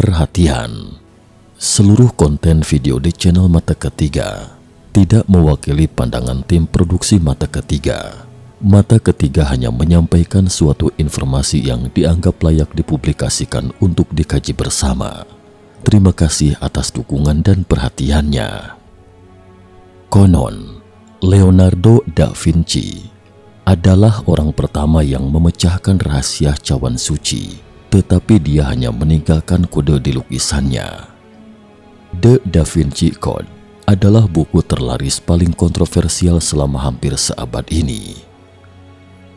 Perhatian, seluruh konten video di channel Mata Ketiga tidak mewakili pandangan tim produksi Mata Ketiga. Mata Ketiga hanya menyampaikan suatu informasi yang dianggap layak dipublikasikan untuk dikaji bersama. Terima kasih atas dukungan dan perhatiannya. Konon, Leonardo da Vinci adalah orang pertama yang memecahkan rahasia cawan suci, tetapi dia hanya meninggalkan kode di lukisannya. The Da Vinci Code adalah buku terlaris paling kontroversial selama hampir seabad ini.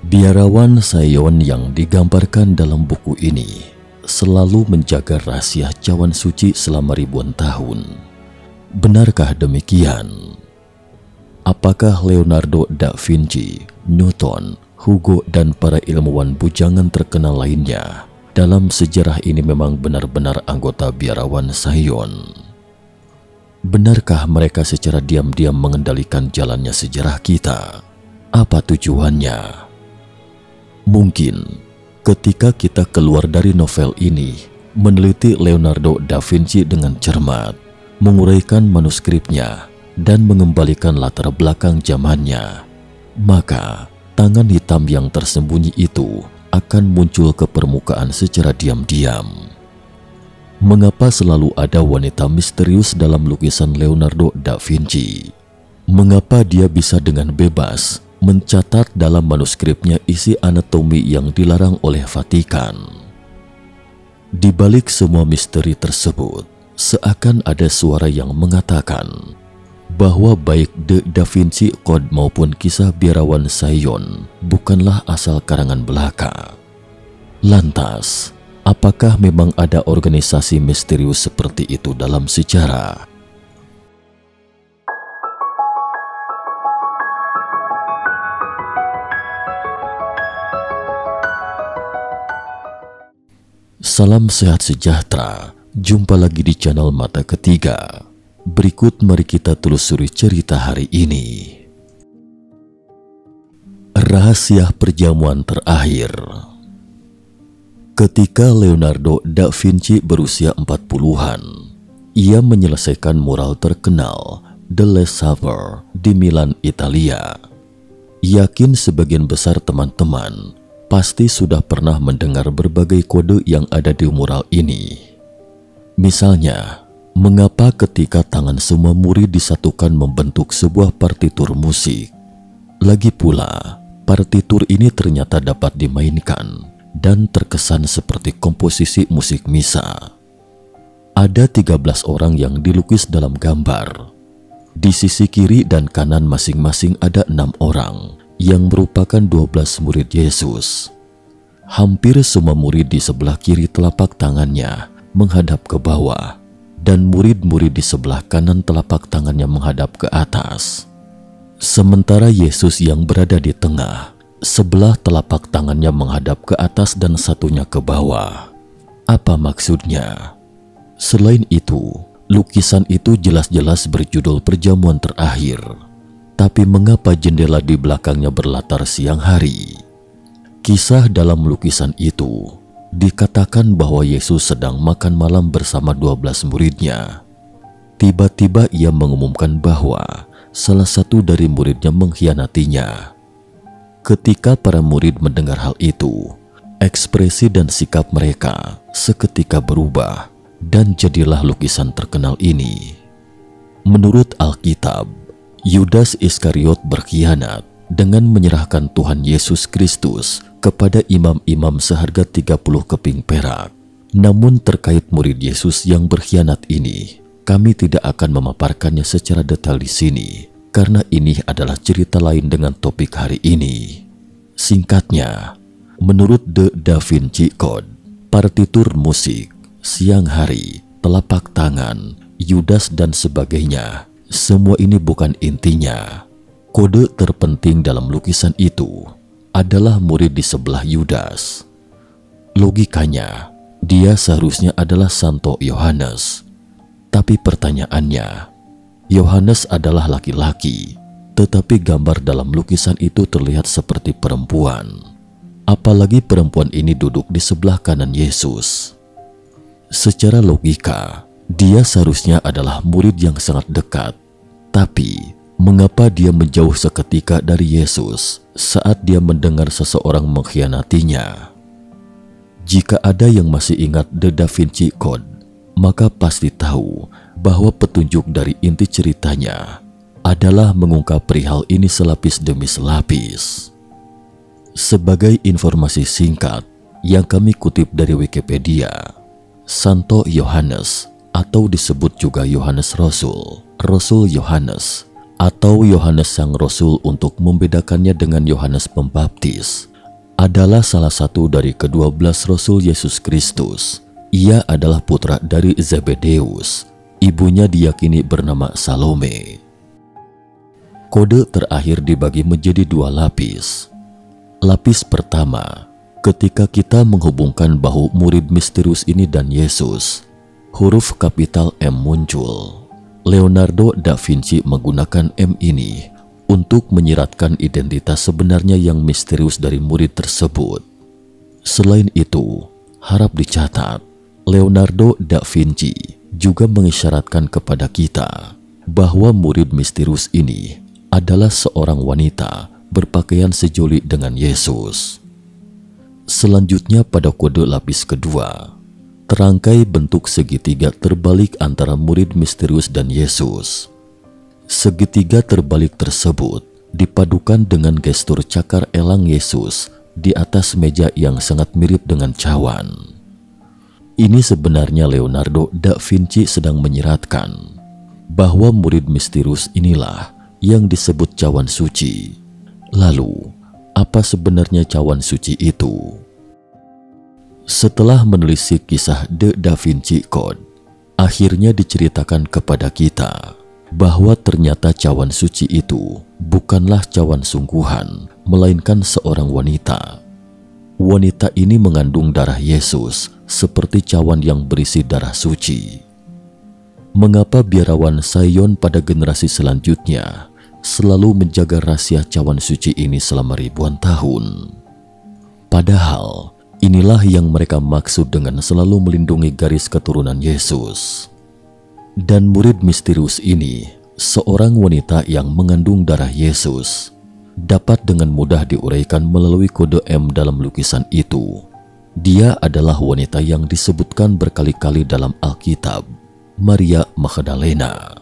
Biarawan Sayon yang digambarkan dalam buku ini selalu menjaga rahasia cawan suci selama ribuan tahun. Benarkah demikian? Apakah Leonardo da Vinci, Newton, Hugo, dan para ilmuwan bujangan terkenal lainnya dalam sejarah ini memang benar-benar anggota biarawan Sayon? Benarkah mereka secara diam-diam mengendalikan jalannya sejarah kita? Apa tujuannya? Mungkin ketika kita keluar dari novel ini, meneliti Leonardo da Vinci dengan cermat, menguraikan manuskripnya, dan mengembalikan latar belakang zamannya, maka tangan hitam yang tersembunyi itu akan muncul ke permukaan secara diam-diam. Mengapa selalu ada wanita misterius dalam lukisan Leonardo da Vinci? Mengapa dia bisa dengan bebas mencatat dalam manuskripnya isi anatomi yang dilarang oleh Vatikan? Di balik semua misteri tersebut, seakan ada suara yang mengatakan bahwa baik The Da Vinci Code maupun kisah biarawan Sayon bukanlah asal karangan belaka. Lantas, apakah memang ada organisasi misterius seperti itu dalam sejarah? Salam sehat sejahtera, jumpa lagi di channel Mata Ketiga. Berikut mari kita telusuri cerita hari ini. Rahasia perjamuan terakhir. Ketika Leonardo da Vinci berusia 40-an, ia menyelesaikan mural terkenal The Last Supper di Milan, Italia. Yakin sebagian besar teman-teman pasti sudah pernah mendengar berbagai kode yang ada di mural ini. Misalnya, mengapa ketika tangan semua murid disatukan membentuk sebuah partitur musik? Lagi pula, partitur ini ternyata dapat dimainkan dan terkesan seperti komposisi musik misa. Ada 13 orang yang dilukis dalam gambar. Di sisi kiri dan kanan masing-masing ada 6 orang yang merupakan 12 murid Yesus. Hampir semua murid di sebelah kiri telapak tangannya menghadap ke bawah, dan murid-murid di sebelah kanan telapak tangannya menghadap ke atas. Sementara Yesus yang berada di tengah, sebelah telapak tangannya menghadap ke atas dan satunya ke bawah. Apa maksudnya? Selain itu, lukisan itu jelas-jelas berjudul Perjamuan Terakhir. Tapi mengapa jendela di belakangnya berlatar siang hari? Kisah dalam lukisan itu dikatakan bahwa Yesus sedang makan malam bersama 12 muridnya. Tiba-tiba ia mengumumkan bahwa salah satu dari muridnya mengkhianatinya. Ketika para murid mendengar hal itu, ekspresi dan sikap mereka seketika berubah dan jadilah lukisan terkenal ini. Menurut Alkitab, Yudas Iskariot berkhianat dengan menyerahkan Tuhan Yesus Kristus kepada imam-imam seharga 30 keping perak. Namun terkait murid Yesus yang berkhianat ini, kami tidak akan memaparkannya secara detail di sini, karena ini adalah cerita lain dengan topik hari ini. Singkatnya, menurut The Da Vinci Code, partitur musik, siang hari, telapak tangan, Yudas dan sebagainya, semua ini bukan intinya. Kode terpenting dalam lukisan itu adalah murid di sebelah Yudas. Logikanya, dia seharusnya adalah Santo Yohanes. Tapi pertanyaannya, Yohanes adalah laki-laki, tetapi gambar dalam lukisan itu terlihat seperti perempuan. Apalagi perempuan ini duduk di sebelah kanan Yesus. Secara logika, dia seharusnya adalah murid yang sangat dekat. Tapi, mengapa dia menjauh seketika dari Yesus saat dia mendengar seseorang mengkhianatinya? Jika ada yang masih ingat The Da Vinci Code, maka pasti tahu bahwa petunjuk dari inti ceritanya adalah mengungkap perihal ini selapis demi selapis. Sebagai informasi singkat yang kami kutip dari Wikipedia, Santo Yohanes atau disebut juga Yohanes Rasul, Rasul Yohanes, atau Yohanes Sang Rasul untuk membedakannya dengan Yohanes Pembaptis, adalah salah satu dari ke-12 Rasul Yesus Kristus. Ia adalah putra dari Zebedeus, ibunya diyakini bernama Salome. Kode terakhir dibagi menjadi 2 lapis. Lapis pertama, ketika kita menghubungkan bahu murid misterius ini dan Yesus, huruf kapital M muncul. Leonardo da Vinci menggunakan M ini untuk menyiratkan identitas sebenarnya yang misterius dari murid tersebut. Selain itu, harap dicatat, Leonardo da Vinci juga mengisyaratkan kepada kita bahwa murid misterius ini adalah seorang wanita berpakaian sejoli dengan Yesus. Selanjutnya pada kode lapis kedua, terangkai bentuk segitiga terbalik antara murid misterius dan Yesus. Segitiga terbalik tersebut dipadukan dengan gestur cakar elang Yesus di atas meja yang sangat mirip dengan cawan. Ini sebenarnya Leonardo da Vinci sedang menyiratkan bahwa murid misterius inilah yang disebut cawan suci. Lalu, apa sebenarnya cawan suci itu? Setelah menelisik kisah The Da Vinci Code, akhirnya diceritakan kepada kita bahwa ternyata cawan suci itu bukanlah cawan sungguhan, melainkan seorang wanita. Wanita ini mengandung darah Yesus seperti cawan yang berisi darah suci. Mengapa biarawan Sion pada generasi selanjutnya selalu menjaga rahasia cawan suci ini selama ribuan tahun? Padahal, inilah yang mereka maksud dengan selalu melindungi garis keturunan Yesus. Dan murid misterius ini, seorang wanita yang mengandung darah Yesus, dapat dengan mudah diuraikan melalui kode M dalam lukisan itu. Dia adalah wanita yang disebutkan berkali-kali dalam Alkitab, Maria Magdalena.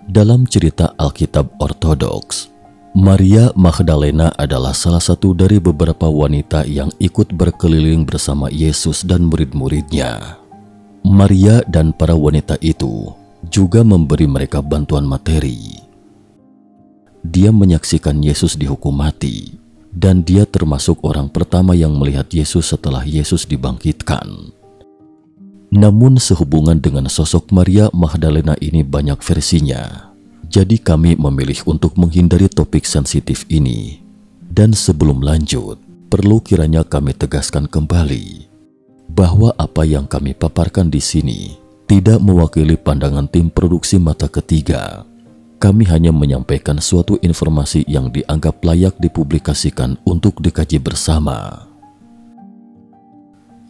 Dalam cerita Alkitab Ortodoks, Maria Magdalena adalah salah satu dari beberapa wanita yang ikut berkeliling bersama Yesus dan murid-muridnya. Maria dan para wanita itu juga memberi mereka bantuan materi. Dia menyaksikan Yesus dihukum mati, dan dia termasuk orang pertama yang melihat Yesus setelah Yesus dibangkitkan. Namun sehubungan dengan sosok Maria Magdalena ini banyak versinya. Jadi kami memilih untuk menghindari topik sensitif ini. Dan sebelum lanjut, perlu kiranya kami tegaskan kembali bahwa apa yang kami paparkan di sini tidak mewakili pandangan tim produksi Mata Ketiga. Kami hanya menyampaikan suatu informasi yang dianggap layak dipublikasikan untuk dikaji bersama.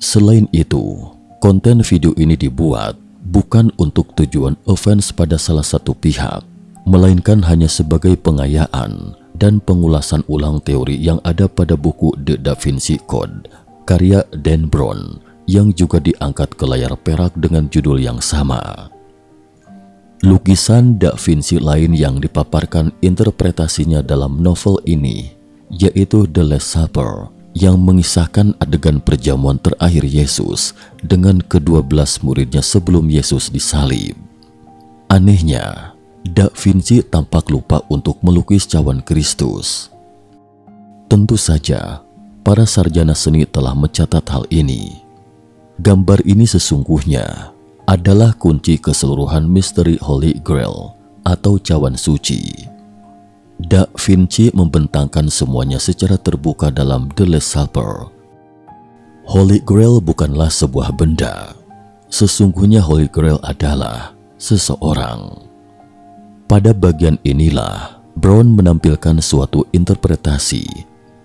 Selain itu, konten video ini dibuat bukan untuk tujuan offense pada salah satu pihak, melainkan hanya sebagai pengayaan dan pengulasan ulang teori yang ada pada buku The Da Vinci Code, karya Dan Brown, yang juga diangkat ke layar perak dengan judul yang sama. Lukisan Da Vinci lain yang dipaparkan interpretasinya dalam novel ini, yaitu The Last Supper, yang mengisahkan adegan perjamuan terakhir Yesus dengan ke-12 muridnya sebelum Yesus disalib. Anehnya, Da Vinci tampak lupa untuk melukis cawan Kristus. Tentu saja, para sarjana seni telah mencatat hal ini. Gambar ini sesungguhnya adalah kunci keseluruhan misteri Holy Grail atau cawan suci. Da Vinci membentangkan semuanya secara terbuka dalam The Last Supper. Holy Grail bukanlah sebuah benda. Sesungguhnya Holy Grail adalah seseorang. Pada bagian inilah Brown menampilkan suatu interpretasi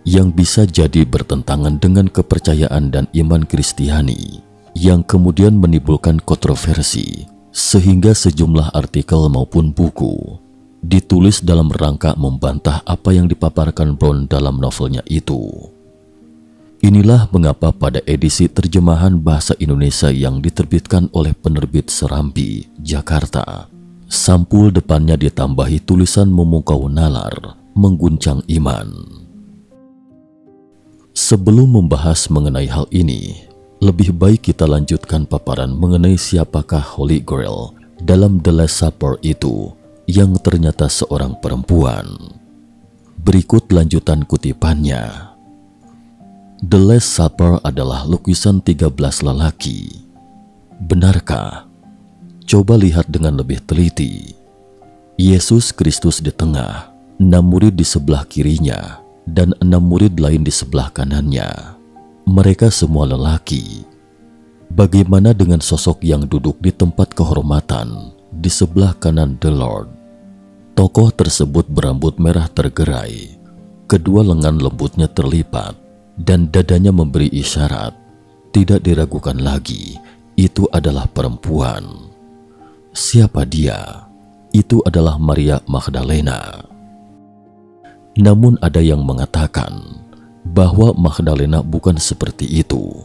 yang bisa jadi bertentangan dengan kepercayaan dan iman Kristiani, yang kemudian menimbulkan kontroversi sehingga sejumlah artikel maupun buku ditulis dalam rangka membantah apa yang dipaparkan Brown dalam novelnya itu. Inilah mengapa pada edisi terjemahan bahasa Indonesia yang diterbitkan oleh penerbit Serambi, Jakarta, sampul depannya ditambahi tulisan memukau nalar, mengguncang iman. Sebelum membahas mengenai hal ini, lebih baik kita lanjutkan paparan mengenai siapakah Holy Grail dalam The Last Supper itu, yang ternyata seorang perempuan. Berikut lanjutan kutipannya. The Last Supper adalah lukisan 13 lelaki. Benarkah? Coba lihat dengan lebih teliti. Yesus Kristus di tengah, 6 murid di sebelah kirinya, dan 6 murid lain di sebelah kanannya. Mereka semua lelaki. Bagaimana dengan sosok yang duduk di tempat kehormatan di sebelah kanan The Lord? Tokoh tersebut berambut merah tergerai, kedua lengan lembutnya terlipat, dan dadanya memberi isyarat. Tidak diragukan lagi, itu adalah perempuan. Siapa dia? Itu adalah Maria Magdalena. Namun ada yang mengatakan bahwa Magdalena bukan seperti itu.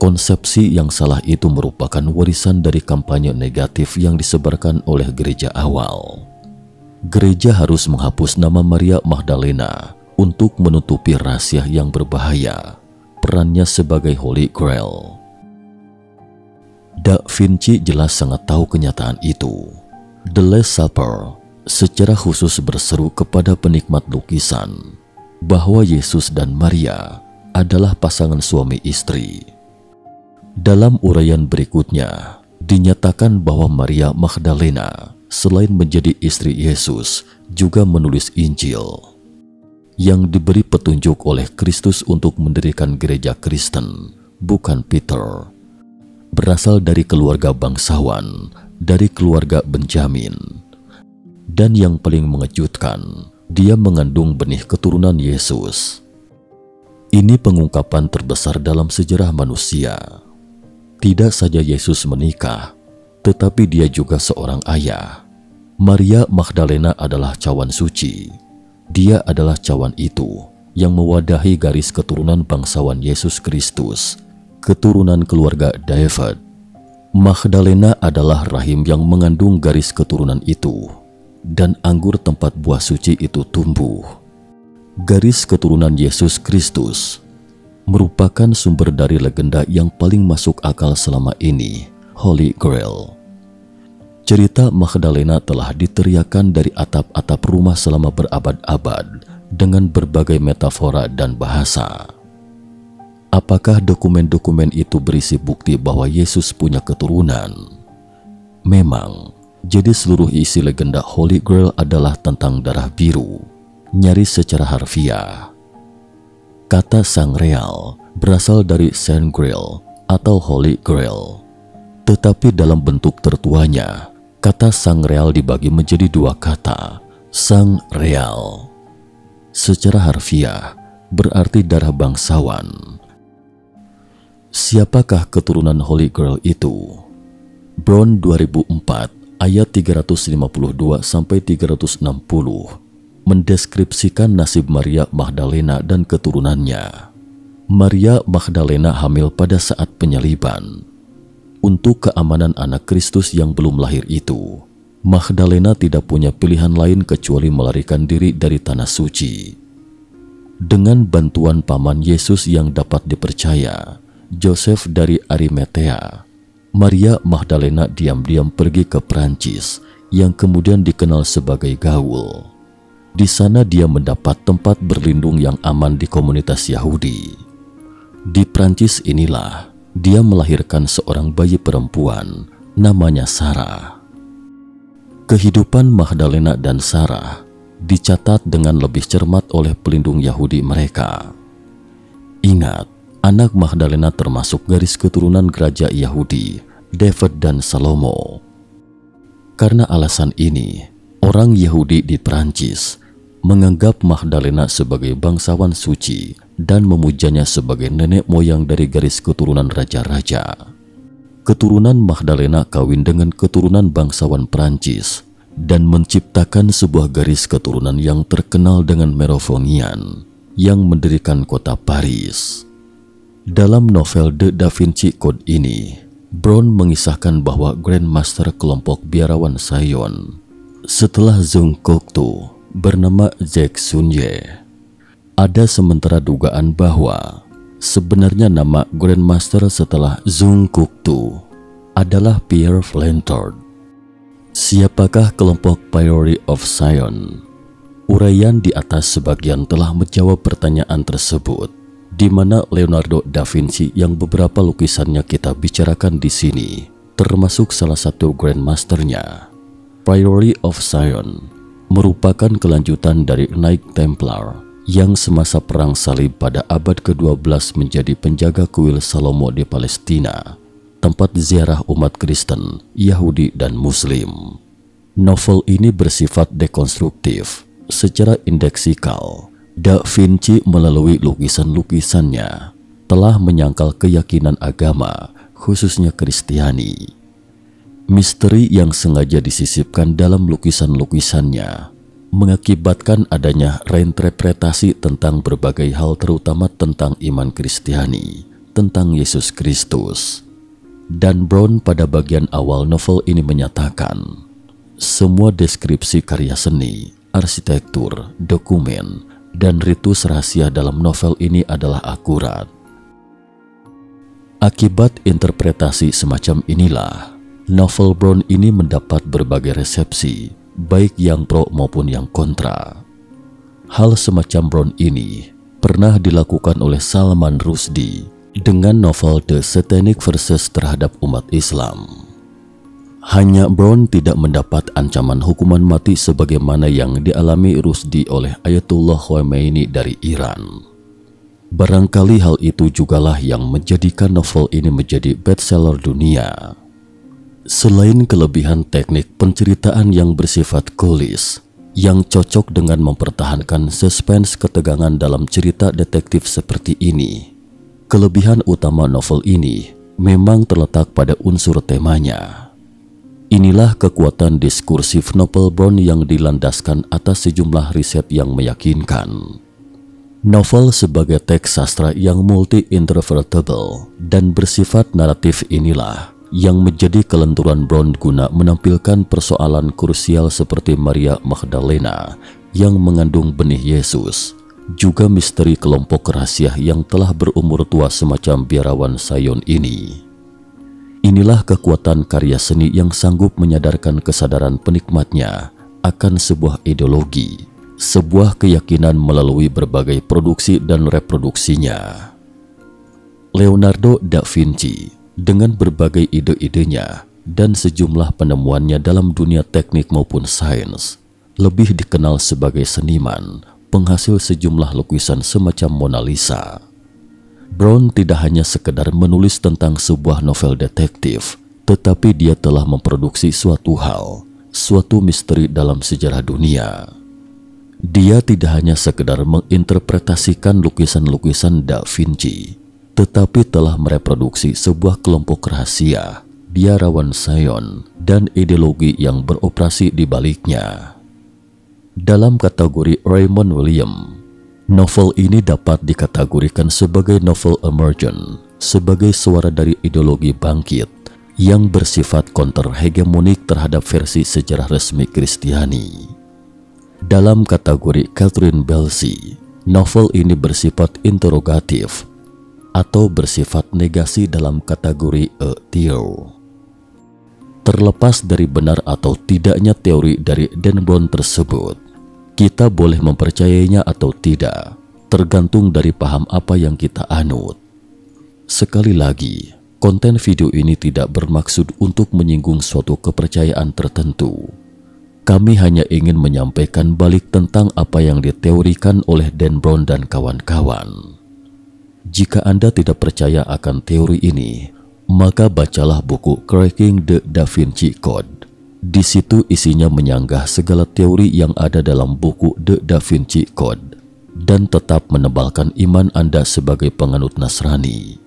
Konsepsi yang salah itu merupakan warisan dari kampanye negatif yang disebarkan oleh gereja awal. Gereja harus menghapus nama Maria Magdalena untuk menutupi rahasia yang berbahaya, perannya sebagai Holy Grail. Da Vinci jelas sangat tahu kenyataan itu. The Last Supper secara khusus berseru kepada penikmat lukisan bahwa Yesus dan Maria adalah pasangan suami istri. Dalam uraian berikutnya, dinyatakan bahwa Maria Magdalena selain menjadi istri Yesus, juga menulis Injil yang diberi petunjuk oleh Kristus untuk mendirikan gereja Kristen, bukan Peter. Berasal dari keluarga bangsawan, dari keluarga Benjamin. Dan yang paling mengejutkan, dia mengandung benih keturunan Yesus. Ini pengungkapan terbesar dalam sejarah manusia. Tidak saja Yesus menikah, tetapi dia juga seorang ayah. Maria Magdalena adalah cawan suci. Dia adalah cawan itu yang mewadahi garis keturunan bangsawan Yesus Kristus, keturunan keluarga David. Magdalena adalah rahim yang mengandung garis keturunan itu, dan anggur tempat buah suci itu tumbuh. Garis keturunan Yesus Kristus merupakan sumber dari legenda yang paling masuk akal selama ini, Holy Grail. Cerita Magdalena telah diteriakan dari atap-atap rumah selama berabad-abad dengan berbagai metafora dan bahasa. Apakah dokumen-dokumen itu berisi bukti bahwa Yesus punya keturunan? Memang, jadi seluruh isi legenda Holy Grail adalah tentang darah biru, nyaris secara harfiah. Kata Sangreal berasal dari Saint Grail atau Holy Grail, tetapi dalam bentuk tertuanya, kata Sang Real dibagi menjadi dua kata, Sang Real. Secara harfiah, berarti darah bangsawan. Siapakah keturunan Holy Grail itu? Brown 2004, ayat 352-360, mendeskripsikan nasib Maria Magdalena dan keturunannya. Maria Magdalena hamil pada saat penyaliban. Untuk keamanan anak Kristus yang belum lahir itu, Magdalena tidak punya pilihan lain kecuali melarikan diri dari tanah suci. Dengan bantuan paman Yesus yang dapat dipercaya, Joseph dari Arimatea, Maria Magdalena diam-diam pergi ke Prancis yang kemudian dikenal sebagai Gaul. Di sana dia mendapat tempat berlindung yang aman di komunitas Yahudi. Di Prancis inilah dia melahirkan seorang bayi perempuan namanya Sarah. Kehidupan Magdalena dan Sarah dicatat dengan lebih cermat oleh pelindung Yahudi mereka. Ingat, anak Magdalena termasuk garis keturunan gereja Yahudi, David dan Salomo. Karena alasan ini, orang Yahudi di Prancis menganggap Magdalena sebagai bangsawan suci dan memujanya sebagai nenek moyang dari garis keturunan raja-raja. keturunan Magdalena kawin dengan keturunan bangsawan Prancis dan menciptakan sebuah garis keturunan yang terkenal dengan Merovingian yang mendirikan kota Paris. Dalam novel The Da Vinci Code ini, Brown mengisahkan bahwa Grandmaster kelompok biarawan Sion setelah Zheng Kuktu bernama Jek Sunye. Ada sementara dugaan bahwa sebenarnya nama Grandmaster setelah Zheng Kuktu adalah Pierre Flantor. Siapakah kelompok Priory of Sion? Uraian di atas sebagian telah menjawab pertanyaan tersebut, di mana Leonardo da Vinci yang beberapa lukisannya kita bicarakan di sini, termasuk salah satu Grandmasternya. Priory of Sion merupakan kelanjutan dari Knight Templar yang semasa Perang Salib pada abad ke-12 menjadi penjaga kuil Salomo di Palestina, tempat ziarah umat Kristen, Yahudi, dan Muslim. Novel ini bersifat dekonstruktif. Secara indeksikal, Da Vinci melalui lukisan-lukisannya telah menyangkal keyakinan agama, khususnya Kristiani. Misteri yang sengaja disisipkan dalam lukisan-lukisannya mengakibatkan adanya reinterpretasi tentang berbagai hal, terutama tentang iman Kristiani, tentang Yesus Kristus. Dan Brown pada bagian awal novel ini menyatakan, semua deskripsi karya seni, arsitektur, dokumen, dan ritus rahasia dalam novel ini adalah akurat. Akibat interpretasi semacam inilah, novel Brown ini mendapat berbagai resepsi, baik yang pro maupun yang kontra. Hal semacam Brown ini pernah dilakukan oleh Salman Rushdie dengan novel The Satanic Verses terhadap umat Islam. Hanya Brown tidak mendapat ancaman hukuman mati sebagaimana yang dialami Rushdie oleh Ayatullah Khomeini dari Iran. Barangkali hal itu jugalah yang menjadikan novel ini menjadi bestseller dunia. Selain kelebihan teknik penceritaan yang bersifat kulis, yang cocok dengan mempertahankan suspense ketegangan dalam cerita detektif seperti ini, kelebihan utama novel ini memang terletak pada unsur temanya. Inilah kekuatan diskursif novel Brown yang dilandaskan atas sejumlah riset yang meyakinkan. Novel sebagai teks sastra yang multi-interpretable dan bersifat naratif inilah yang menjadi kelenturan Brown guna menampilkan persoalan krusial seperti Maria Magdalena yang mengandung benih Yesus, juga misteri kelompok rahasia yang telah berumur tua semacam biarawan Sion ini. Inilah kekuatan karya seni yang sanggup menyadarkan kesadaran penikmatnya akan sebuah ideologi, sebuah keyakinan melalui berbagai produksi dan reproduksinya. Leonardo da Vinci dengan berbagai ide-idenya dan sejumlah penemuannya dalam dunia teknik maupun sains, lebih dikenal sebagai seniman, penghasil sejumlah lukisan semacam Mona Lisa. Brown tidak hanya sekedar menulis tentang sebuah novel detektif, tetapi dia telah memproduksi suatu hal, suatu misteri dalam sejarah dunia. Dia tidak hanya sekedar menginterpretasikan lukisan-lukisan Da Vinci, tetapi telah mereproduksi sebuah kelompok rahasia, biarawan Sion, dan ideologi yang beroperasi di baliknya. Dalam kategori Raymond William, novel ini dapat dikategorikan sebagai novel emergent, sebagai suara dari ideologi bangkit yang bersifat counter-hegemonik terhadap versi sejarah resmi Kristiani. Dalam kategori Catherine Belsey, novel ini bersifat interrogatif atau bersifat negasi dalam kategori a theory. Terlepas dari benar atau tidaknya teori dari Dan Brown tersebut, kita boleh mempercayainya atau tidak, tergantung dari paham apa yang kita anut. Sekali lagi, konten video ini tidak bermaksud untuk menyinggung suatu kepercayaan tertentu. Kami hanya ingin menyampaikan balik tentang apa yang diteorikan oleh Dan Brown dan kawan-kawan. Jika Anda tidak percaya akan teori ini, maka bacalah buku Cracking the Da Vinci Code. Di situ isinya menyanggah segala teori yang ada dalam buku The Da Vinci Code dan tetap menebalkan iman Anda sebagai penganut Nasrani.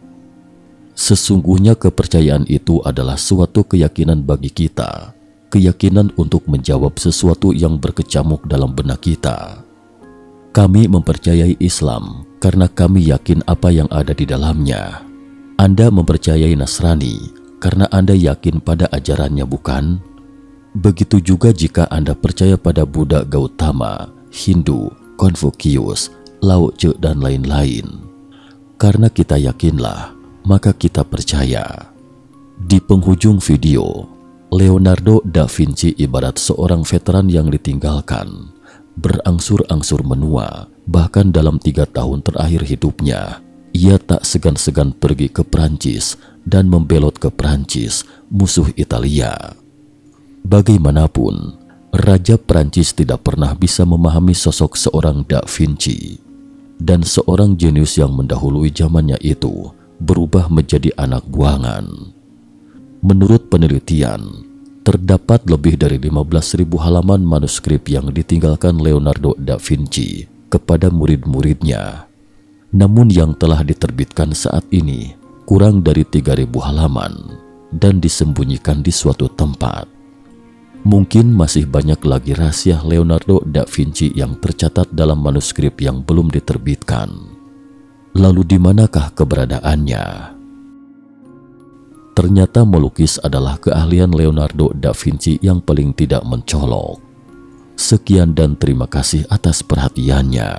Sesungguhnya kepercayaan itu adalah suatu keyakinan bagi kita, keyakinan untuk menjawab sesuatu yang berkecamuk dalam benak kita. Kami mempercayai Islam karena kami yakin apa yang ada di dalamnya. Anda mempercayai Nasrani karena Anda yakin pada ajarannya, bukan? Begitu juga jika Anda percaya pada Buddha Gautama, Hindu, Konfusius, Lao Tzu, dan lain-lain. Karena kita yakinlah, maka kita percaya. Di penghujung video, Leonardo da Vinci ibarat seorang veteran yang ditinggalkan, berangsur-angsur menua. Bahkan dalam 3 tahun terakhir hidupnya, ia tak segan-segan pergi ke Prancis dan membelot ke Prancis, musuh Italia. Bagaimanapun, Raja Prancis tidak pernah bisa memahami sosok seorang Da Vinci, dan seorang jenius yang mendahului zamannya itu berubah menjadi anak buangan. Menurut penelitian, terdapat lebih dari 15.000 halaman manuskrip yang ditinggalkan Leonardo da Vinci kepada murid-muridnya. Namun yang telah diterbitkan saat ini kurang dari 3.000 halaman dan disembunyikan di suatu tempat. Mungkin masih banyak lagi rahasia Leonardo da Vinci yang tercatat dalam manuskrip yang belum diterbitkan. Lalu di manakah keberadaannya? Ternyata melukis adalah keahlian Leonardo da Vinci yang paling tidak mencolok. Sekian dan terima kasih atas perhatiannya.